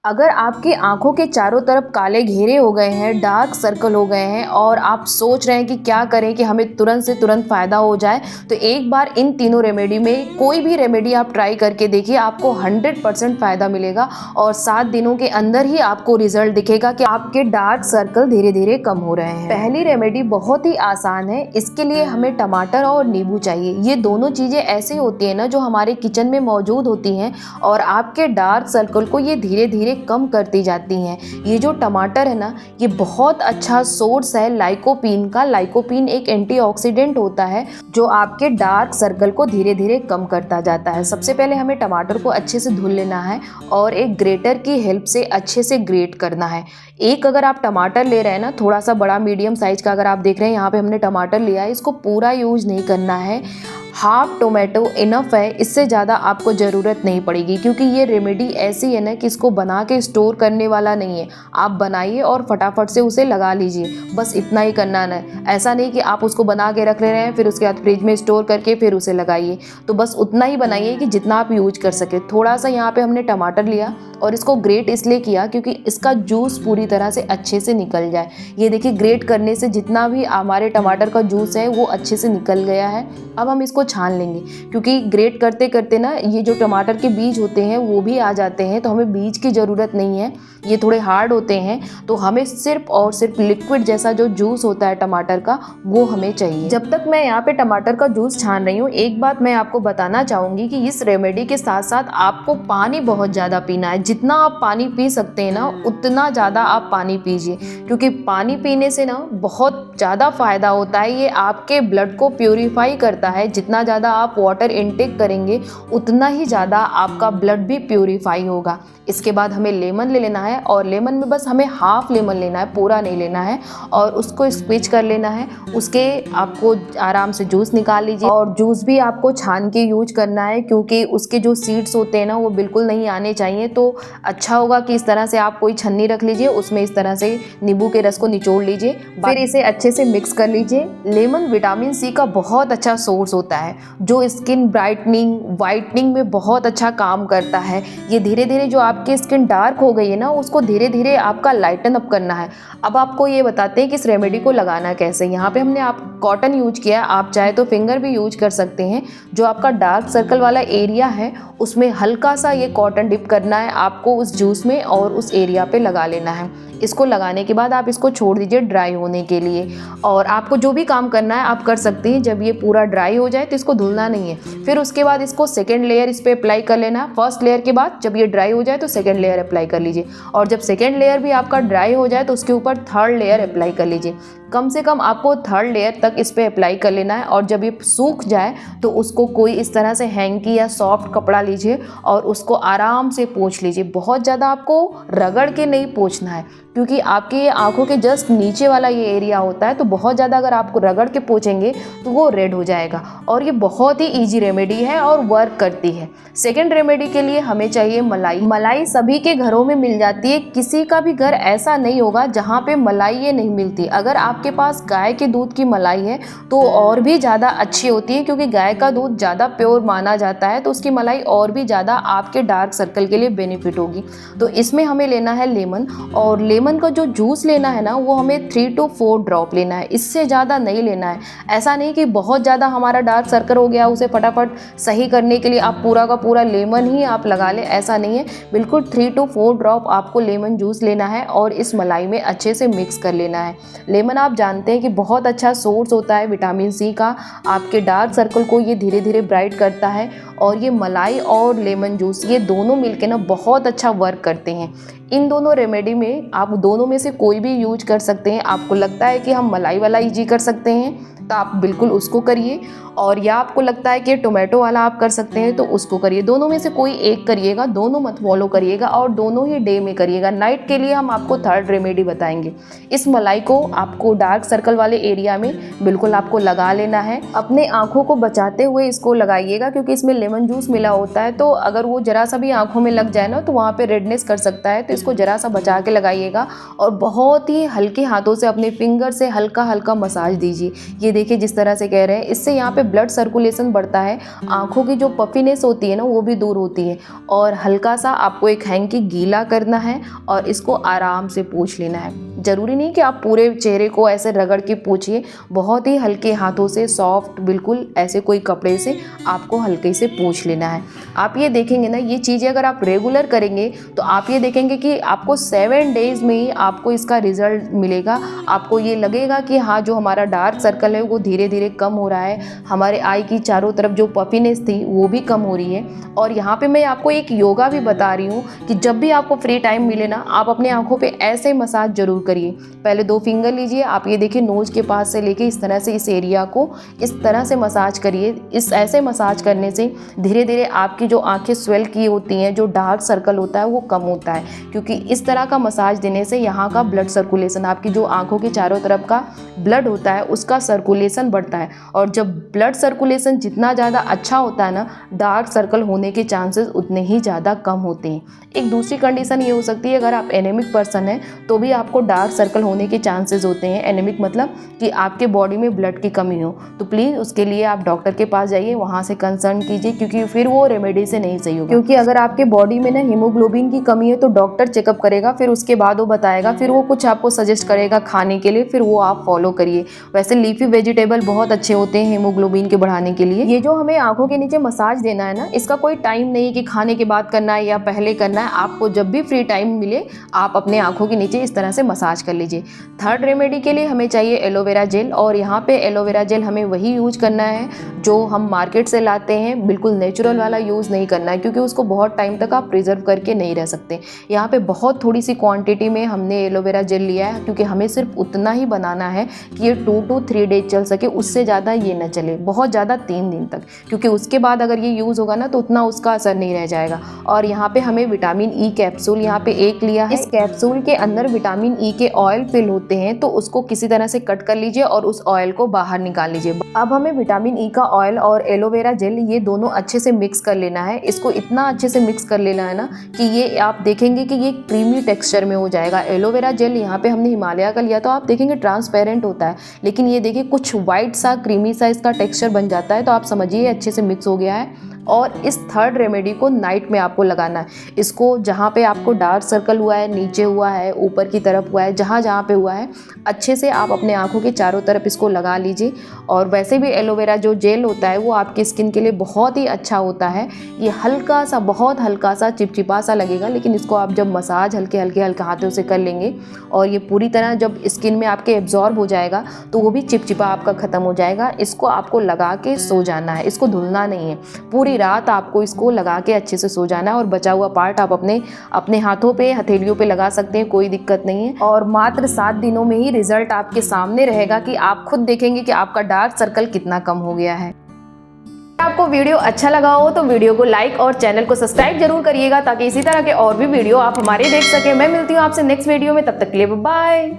अगर आपकी आँखों के चारों तरफ काले घेरे हो गए हैं, डार्क सर्कल हो गए हैं और आप सोच रहे हैं कि क्या करें कि हमें तुरंत से तुरंत फ़ायदा हो जाए, तो एक बार इन तीनों रेमेडी में कोई भी रेमेडी आप ट्राई करके देखिए, आपको 100% फ़ायदा मिलेगा और 7 दिनों के अंदर ही आपको रिज़ल्ट दिखेगा कि आपके डार्क सर्कल धीरे-धीरे कम हो रहे हैं। पहली रेमेडी बहुत ही आसान है, इसके लिए हमें टमाटर और नींबू चाहिए। ये दोनों चीज़ें ऐसी होती हैं ना जो हमारे किचन में मौजूद होती हैं और आपके डार्क सर्कल को ये धीरे-धीरे कम करती जाती हैं। ये जो टमाटर है ना, ये बहुत अच्छा सोर्स है लाइकोपीन का। लाइकोपीन एक एंटीऑक्सीडेंट होता है जो आपके डार्क सर्कल को धीरे धीरे कम करता जाता है। सबसे पहले हमें टमाटर को अच्छे से धुल लेना है और एक ग्रेटर की हेल्प से अच्छे से ग्रेट करना है। एक अगर आप टमाटर ले रहे हैं ना, थोड़ा सा बड़ा मीडियम साइज का अगर आप देख रहे हैं, यहाँ पे हमने टमाटर लिया है, इसको पूरा यूज नहीं करना है। हाफ टोमेटो इनफ है, इससे ज़्यादा आपको ज़रूरत नहीं पड़ेगी क्योंकि ये रेमेडी ऐसी है ना कि इसको बना के स्टोर करने वाला नहीं है। आप बनाइए और फटाफट से उसे लगा लीजिए, बस इतना ही करना है। ऐसा नहीं कि आप उसको बना के रख ले रहे हैं फिर उसके बाद फ्रिज में स्टोर करके फिर उसे लगाइए। तो बस उतना ही बनाइए कि जितना आप यूज कर सके। थोड़ा सा यहाँ पे हमने टमाटर लिया और इसको ग्रेट इसलिए किया क्योंकि इसका जूस पूरी तरह से अच्छे से निकल जाए। ये देखिए, ग्रेट करने से जितना भी हमारे टमाटर का जूस है वो अच्छे से निकल गया है। अब हम इसको छान लेंगे क्योंकि ग्रेट करते करते ना ये जो टमाटर के बीज होते हैं वो भी आ जाते हैं, तो हमें बीज की ज़रूरत नहीं है। ये थोड़े हार्ड होते हैं, तो हमें सिर्फ और सिर्फ लिक्विड जैसा जो जूस होता है टमाटर का वो हमें चाहिए। जब तक मैं यहाँ पे टमाटर का जूस छान रही हूँ, एक बात मैं आपको बताना चाहूँगी कि इस रेमेडी के साथ साथ आपको पानी बहुत ज़्यादा पीना है। जितना आप पानी पी सकते हैं ना उतना ज़्यादा आप पानी पीजिए, क्योंकि पानी पीने से ना बहुत ज़्यादा फ़ायदा होता है। ये आपके ब्लड को प्योरीफाई करता है। जितना ज़्यादा आप वाटर इनटेक करेंगे उतना ही ज़्यादा आपका ब्लड भी प्योरीफाई होगा। इसके बाद हमें लेमन ले लेना है और लेमन में बस हमें हाफ लेमन लेना है, पूरा नहीं लेना है, और उसको स्क्वीज कर लेना है। उसके आपको आराम से जूस निकाल लीजिए और जूस भी आपको छान के यूज करना है क्योंकि उसके जो सीड्स होते हैं ना वो बिल्कुल नहीं आने चाहिए। तो अच्छा होगा कि इस तरह से आप कोई छन्नी रख लीजिए, उसमें इस तरह से नींबू के रस को निचोड़ लीजिए, फिर इसे अच्छे से मिक्स कर लीजिए। लेमन विटामिन सी का बहुत अच्छा सोर्स होता है जो स्किन ब्राइटनिंग वाइटनिंग में बहुत अच्छा काम करता है। ये धीरे धीरे जो आपकी स्किन डार्क हो गई है ना उसको धीरे धीरे आपका लाइटन अप करना है। अब आपको ये बताते हैं कि इस रेमेडी को लगाना कैसे। यहाँ पे हमने आप कॉटन यूज किया, आप चाहे तो फिंगर भी यूज कर सकते हैं। जो आपका डार्क सर्कल वाला एरिया है उसमें हल्का सा ये कॉटन डिप करना है आपको उस जूस में और उस एरिया पे लगा लेना है। इसको लगाने के बाद आप इसको छोड़ दीजिए ड्राई होने के लिए, और आपको जो भी काम करना है आप कर सकते हैं। जब ये पूरा ड्राई हो जाए तो इसको धुलना नहीं है। फिर उसके बाद इसको सेकेंड लेयर इस पर अप्लाई कर लेना है। फर्स्ट लेयर के बाद जब ये ड्राई हो जाए तो सेकेंड लेयर अप्लाई कर लीजिए, और जब सेकेंड लेयर भी आपका ड्राई हो जाए तो उसके ऊपर थर्ड लेयर अप्लाई कर लीजिए। कम से कम आपको थर्ड लेयर तक इस पर अप्लाई कर लेना है, और जब ये सूख जाए तो उसको कोई इस तरह से हैंकी या सॉफ्ट कपड़ा लीजिए और उसको आराम से पोंछ लीजिए। बहुत ज़्यादा आपको रगड़ के नहीं पोंछना है क्योंकि आपके ये आंखों के जस्ट नीचे वाला ये एरिया होता है, तो बहुत ज़्यादा अगर आपको रगड़ के पोंछेंगे तो वो रेड हो जाएगा। और ये बहुत ही इजी रेमेडी है और वर्क करती है। सेकेंड रेमेडी के लिए हमें चाहिए मलाई। मलाई सभी के घरों में मिल जाती है, किसी का भी घर ऐसा नहीं होगा जहाँ पे मलाई ये नहीं मिलती। अगर आपके पास गाय के दूध की मलाई है तो और भी ज़्यादा अच्छी होती है क्योंकि गाय का दूध ज़्यादा प्योर माना जाता है, तो उसकी मलाई और भी ज़्यादा आपके डार्क सर्कल के लिए बेनिफिट होगी। तो इसमें हमें लेना है लेमन, और लेमन का जो जूस लेना है ना वो हमें 3 to 4 ड्रॉप लेना है, इससे ज़्यादा नहीं लेना है। ऐसा नहीं कि बहुत ज़्यादा हमारा डार्क सर्कल हो गया उसे फटाफट सही करने के लिए आप पूरा का पूरा लेमन ही आप लगा लें, ऐसा नहीं है। बिल्कुल 3 to 4 ड्रॉप आपको लेमन जूस लेना है और इस मलाई में अच्छे से मिक्स कर लेना है। लेमन आप जानते हैं कि बहुत अच्छा सोर्स होता है विटामिन सी का, आपके डार्क सर्कल को ये धीरे धीरे ब्राइट करता है, और ये मलाई और लेमन जूस ये दोनों मिलके ना बहुत अच्छा वर्क करते हैं। इन दोनों रेमेडी में आप दोनों में से कोई भी यूज कर सकते हैं। आपको लगता है कि हम मलाई वाला यूज कर सकते हैं तो आप बिल्कुल उसको करिए, और या आपको लगता है कि टोमेटो वाला आप कर सकते हैं तो उसको करिए। दोनों में से कोई एक करिएगा, दोनों मत फॉलो करिएगा, और दोनों ही डे में करिएगा। नाइट के लिए हम आपको थर्ड रेमेडी बताएंगे। इस मलाई को आपको डार्क सर्कल वाले एरिया में बिल्कुल आपको लगा लेना है। अपने आँखों को बचाते हुए इसको लगाइएगा क्योंकि इसमें लेमन जूस मिला होता है, तो अगर वो जरा सा भी आँखों में लग जाए ना तो वहाँ पे रेडनेस कर सकता है, तो इसको ज़रा सा बचा के लगाइएगा और बहुत ही हल्के हाथों से अपने फिंगर से हल्का हल्का मसाज दीजिए। ये देखिए जिस तरह से कह रहे हैं, इससे यहाँ पे ब्लड सर्कुलेशन बढ़ता है, आँखों की जो पफीनेस होती है ना वो भी दूर होती है। और हल्का सा आपको एक हैंकी गीला करना है और इसको आराम से पोंछ लेना है। ज़रूरी नहीं कि आप पूरे चेहरे को ऐसे रगड़ के पोंछिए, बहुत ही हल्के हाथों से सॉफ्ट, बिल्कुल ऐसे कोई कपड़े से आपको हल्के से पोंछ लेना है। आप ये देखेंगे ना, ये चीज़ें अगर आप रेगुलर करेंगे तो आप ये देखेंगे कि आपको 7 डेज़ में ही आपको इसका रिजल्ट मिलेगा। आपको ये लगेगा कि हाँ, जो हमारा डार्क सर्कल है वो धीरे धीरे कम हो रहा है, हमारे आई की चारों तरफ जो पफीनेस थी वो भी कम हो रही है। और यहाँ पे मैं आपको एक योगा भी बता रही हूँ कि जब भी आपको फ्री टाइम मिले ना, आप अपने आँखों पे ऐसे मसाज जरूर करिए। पहले 2 फिंगर लीजिए, आप ये देखिए नोज के पास से लेके इस तरह से इस एरिया को इस तरह से मसाज करिए। इस ऐसे मसाज करने से धीरे धीरे आपकी जो आंखें स्वेल की होती हैं, जो डार्क सर्कल होता है वो कम होता है, क्योंकि इस तरह का मसाज देने से यहाँ का ब्लड सर्कुलेशन, आपकी जो आंखों के चारों तरफ का ब्लड होता है उसका सर्कुलेशन बढ़ता है। और जब ब्लड सर्कुलेशन जितना ज़्यादा अच्छा होता है ना, डार्क सर्कल होने के चांसेस उतने ही ज़्यादा कम होते हैं। एक दूसरी कंडीशन ये हो सकती है, अगर आप एनीमिक पर्सन हैं तो भी आपको डार्क सर्कल होने के चांसेस होते हैं। एनीमिक मतलब कि आपके बॉडी में ब्लड की कमी हो, तो प्लीज़ उसके लिए आप डॉक्टर के पास जाइए, वहाँ से कंसल्ट कीजिए, क्योंकि फिर वो रेमेडी से नहीं सही होगा। क्योंकि अगर आपके बॉडी में ना हीमोग्लोबिन की कमी है तो डॉक्टर चेकअप करेगा, फिर उसके बाद वो बताएगा, फिर वो कुछ आपको सजेस्ट करेगा खाने के लिए, फिर वो आप फॉलो करिए। वैसे लीफी वेजिटेबल बहुत अच्छे होते हैं हीमोग्लोबिन के बढ़ाने के लिए। ये जो हमें आंखों के नीचे मसाज देना है ना, इसका कोई टाइम नहीं कि खाने के बाद करना है या पहले करना है। आपको जब भी फ्री टाइम मिले आप अपने आंखों के नीचे इस तरह से मसाज कर लीजिए। थर्ड रेमेडी के लिए हमें चाहिए एलोवेरा जेल, और यहाँ पे एलोवेरा जेल हमें वही यूज करना है जो हम मार्केट से लाते हैं, बिल्कुल नेचुरल वाला यूज़ नहीं करना है, क्योंकि उसको बहुत टाइम तक आप प्रिजर्व करके नहीं रह सकते। यहाँ पे बहुत थोड़ी सी क्वांटिटी में हमने एलोवेरा जेल लिया है, क्योंकि हमें सिर्फ उतना ही बनाना है कि ये 2 to 3 डेज चल सके, उससे ज़्यादा ये न चले, बहुत ज़्यादा 3 दिन तक, क्योंकि उसके बाद अगर ये यूज़ होगा ना तो उतना उसका असर नहीं रह जाएगा। और यहाँ पे हमें विटामिन ई कैप्सूल यहाँ पे 1 लिया है। इस कैप्सूल के अंदर विटामिन ई के ऑयल फिल होते हैं, तो उसको किसी तरह से कट कर लीजिए और उस ऑयल को बाहर निकाल लीजिए। अब हमें विटामिन ई का ऑयल और एलोवेरा जेल ये दोनों अच्छे से मिक्स कर लेना है। इसको इतना अच्छे से मिक्स कर लेना है ना कि ये आप देखेंगे कि ये क्रीमी टेक्सचर में हो जाएगा। एलोवेरा जेल यहाँ पे हमने हिमालय का लिया, तो आप देखेंगे ट्रांसपेरेंट होता है, लेकिन ये देखिए कुछ वाइट सा क्रीमी सा इसका टेक्सचर बन जाता है, तो आप समझिए अच्छे से मिक्स हो गया है। और इस थर्ड रेमेडी को नाइट में आपको लगाना है। इसको जहाँ पे आपको डार्क सर्कल हुआ है, नीचे हुआ है, ऊपर की तरफ हुआ है, जहाँ जहाँ पे हुआ है, अच्छे से आप अपने आँखों के चारों तरफ इसको लगा लीजिए। और वैसे भी एलोवेरा जो जेल होता है वो आपकी स्किन के लिए बहुत ही अच्छा होता है। ये हल्का सा, बहुत हल्का सा चिपचिपा सा लगेगा, लेकिन इसको आप जब मसाज हल्के हल्के हल्के हाथों से कर लेंगे और ये पूरी तरह जब स्किन में आपके एब्जॉर्ब हो जाएगा तो वो भी चिपचिपा आपका ख़त्म हो जाएगा। इसको आपको लगा के सो जाना है, इसको धुलना नहीं है। पूरी रात आपको इसको लगा के अच्छे से सो जाना है, और बचा हुआ पार्ट आप अपने हाथों पे, हथेलियों पे लगा सकते हैं, कोई दिक्कत नहीं है। और मात्र 7 दिनों में ही रिजल्ट आपके सामने रहेगा कि आप खुद देखेंगे कि आपका डार्क सर्कल कितना कम हो गया है। आपको वीडियो अच्छा लगा हो तो वीडियो को लाइक और चैनल को सब्सक्राइब जरूर करिएगा, ताकि इसी तरह के और भी वीडियो आप हमारे देख सकें। मैं मिलती हूँ आपसे नेक्स्ट वीडियो में, तब तक के लिए बाय।